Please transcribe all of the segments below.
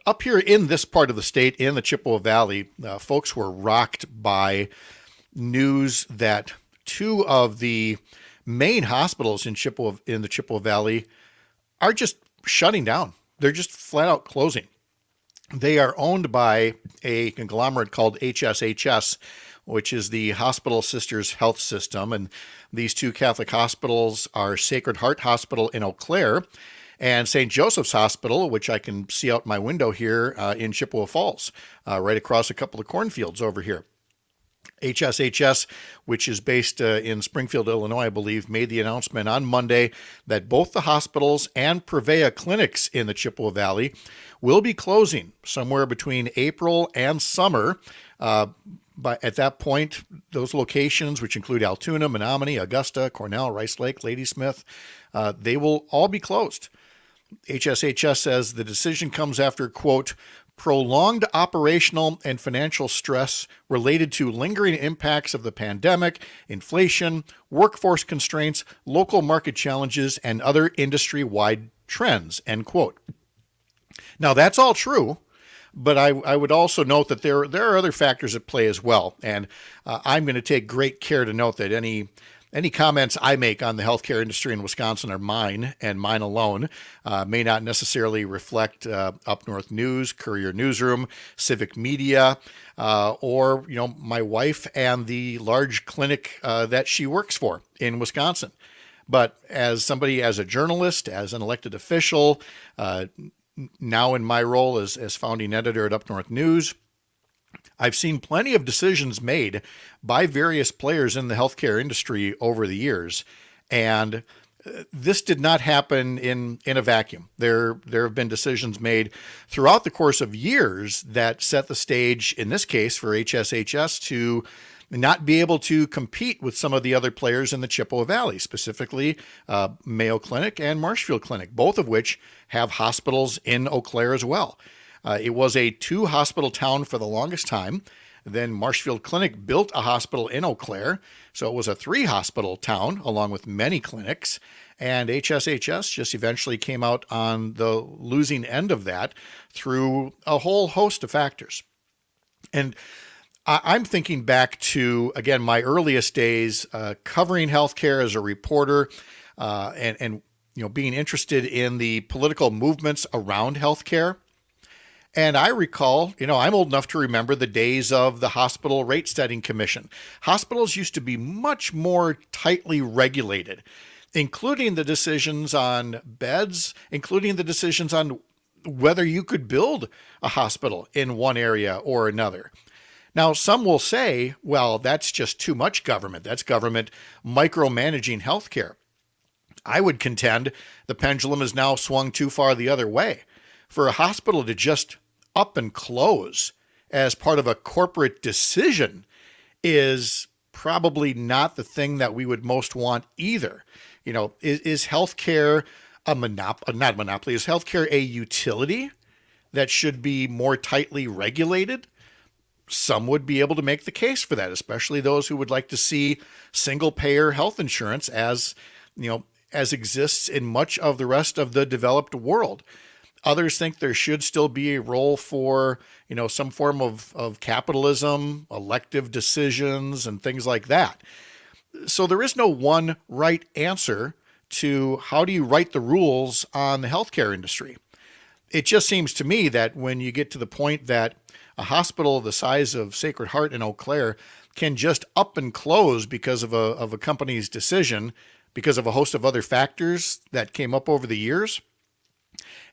up here in this part of the state, in the Chippewa Valley, folks were rocked by news that two of the main hospitals in the Chippewa Valley are just shutting down. They're just flat out closing. They are owned by a conglomerate called HSHS, which is the Hospital Sisters Health System. And these two Catholic hospitals are Sacred Heart Hospital in Eau Claire and St. Joseph's Hospital, which I can see out my window here in Chippewa Falls, right across a couple of cornfields over here. HSHS, which is based in Springfield, Illinois, I believe, made the announcement on Monday that both the hospitals and Prevea clinics in the Chippewa Valley will be closing somewhere between April and summer. But at that point, those locations, which include Altoona, Menominee, Augusta, Cornell, Rice Lake, Ladysmith, they will all be closed. HSHS says the decision comes after, quote, prolonged operational and financial stress related to lingering impacts of the pandemic, inflation, workforce constraints, local market challenges, and other industry-wide trends, end quote. Now, that's all true, but I would also note that there are other factors at play as well, and I'm going to take great care to note that any comments I make on the healthcare industry in Wisconsin are mine and mine alone, may not necessarily reflect Up North News, Courier Newsroom, Civic Media, or my wife and the large clinic that she works for in Wisconsin. But as a journalist, as an elected official, now in my role as founding editor at Up North News, I've seen plenty of decisions made by various players in the healthcare industry over the years, and this did not happen in a vacuum. There have been decisions made throughout the course of years that set the stage, in this case, for HSHS to not be able to compete with some of the other players in the Chippewa Valley, specifically Mayo Clinic and Marshfield Clinic, both of which have hospitals in Eau Claire as well. It was a 2-hospital town for the longest time. Then Marshfield Clinic built a hospital in Eau Claire, so it was a 3-hospital town along with many clinics. And HSHS just eventually came out on the losing end of that through a whole host of factors. And I'm thinking back to, again, my earliest days covering healthcare as a reporter and being interested in the political movements around healthcare. And I recall, I'm old enough to remember the days of the Hospital Rate Setting Commission. Hospitals used to be much more tightly regulated, including the decisions on beds, including the decisions on whether you could build a hospital in one area or another. Now, some will say, well, that's just too much government. That's government micromanaging healthcare. I would contend the pendulum has now swung too far the other way. For a hospital to just up and close as part of a corporate decision is probably not the thing that we would most want either. Is healthcare not a monopoly? Is healthcare a utility that should be more tightly regulated? Some would be able to make the case for that, especially those who would like to see single-payer health insurance as exists in much of the rest of the developed world. Others think there should still be a role for, some form of capitalism, elective decisions, and things like that. So there is no one right answer to how do you write the rules on the healthcare industry. It just seems to me that when you get to the point that a hospital the size of Sacred Heart in Eau Claire can just up and close because of a company's decision, because of a host of other factors that came up over the years,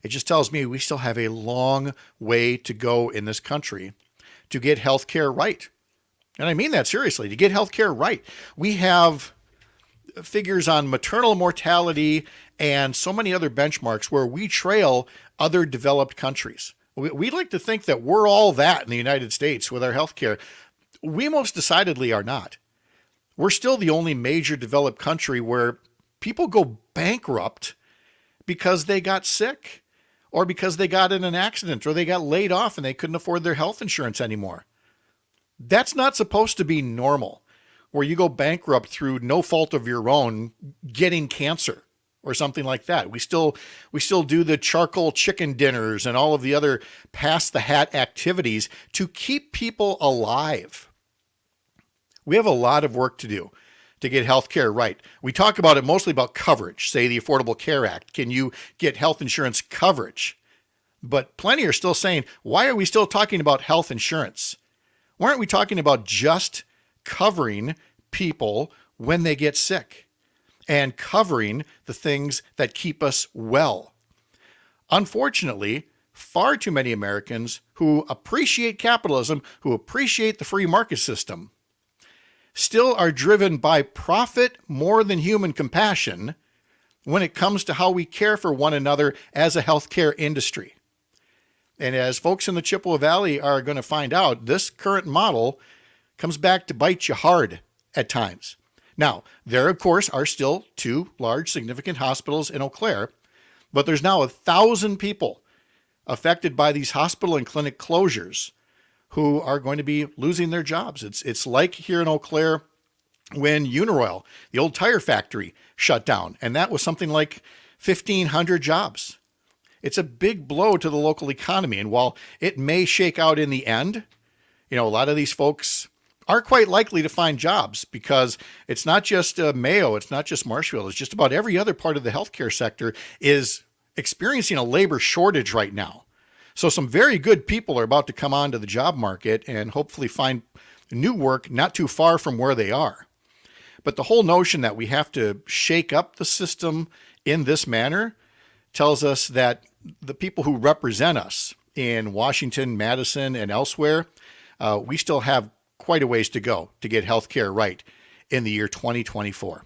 it just tells me we still have a long way to go in this country to get healthcare right. And I mean that seriously, to get healthcare right. We have figures on maternal mortality and so many other benchmarks where we trail other developed countries. We like to think that we're all that in the United States with our healthcare. We most decidedly are not. We're still the only major developed country where people go bankrupt because they got sick or because they got in an accident or they got laid off and they couldn't afford their health insurance anymore. That's not supposed to be normal, where you go bankrupt through no fault of your own getting cancer. or something like that. We still do the charcoal chicken dinners and all of the other pass the hat activities to keep people alive. We have a lot of work to do to get healthcare right. We talk about it mostly about coverage, say the Affordable Care Act. Can you get health insurance coverage? But plenty are still saying, why are we still talking about health insurance? Why aren't we talking about just covering people when they get sick and covering the things that keep us well? Unfortunately, far too many Americans who appreciate capitalism, who appreciate the free market system, still are driven by profit more than human compassion when it comes to how we care for one another as a healthcare industry. And as folks in the Chippewa Valley are going to find out, this current model comes back to bite you hard at times. Now, there, of course, are still 2 large, significant hospitals in Eau Claire, but there's now 1,000 people affected by these hospital and clinic closures who are going to be losing their jobs. It's like here in Eau Claire when Unraveled, the old tire factory, shut down, and that was something like 1,500 jobs. It's a big blow to the local economy. And while it may shake out in the end, a lot of these folks are quite likely to find jobs because it's not just Mayo, it's not just Marshfield, it's just about every other part of the healthcare sector is experiencing a labor shortage right now. So some very good people are about to come onto the job market and hopefully find new work not too far from where they are. But the whole notion that we have to shake up the system in this manner tells us that the people who represent us in Washington, Madison, and elsewhere, we still have quite a ways to go to get healthcare right in the year 2024.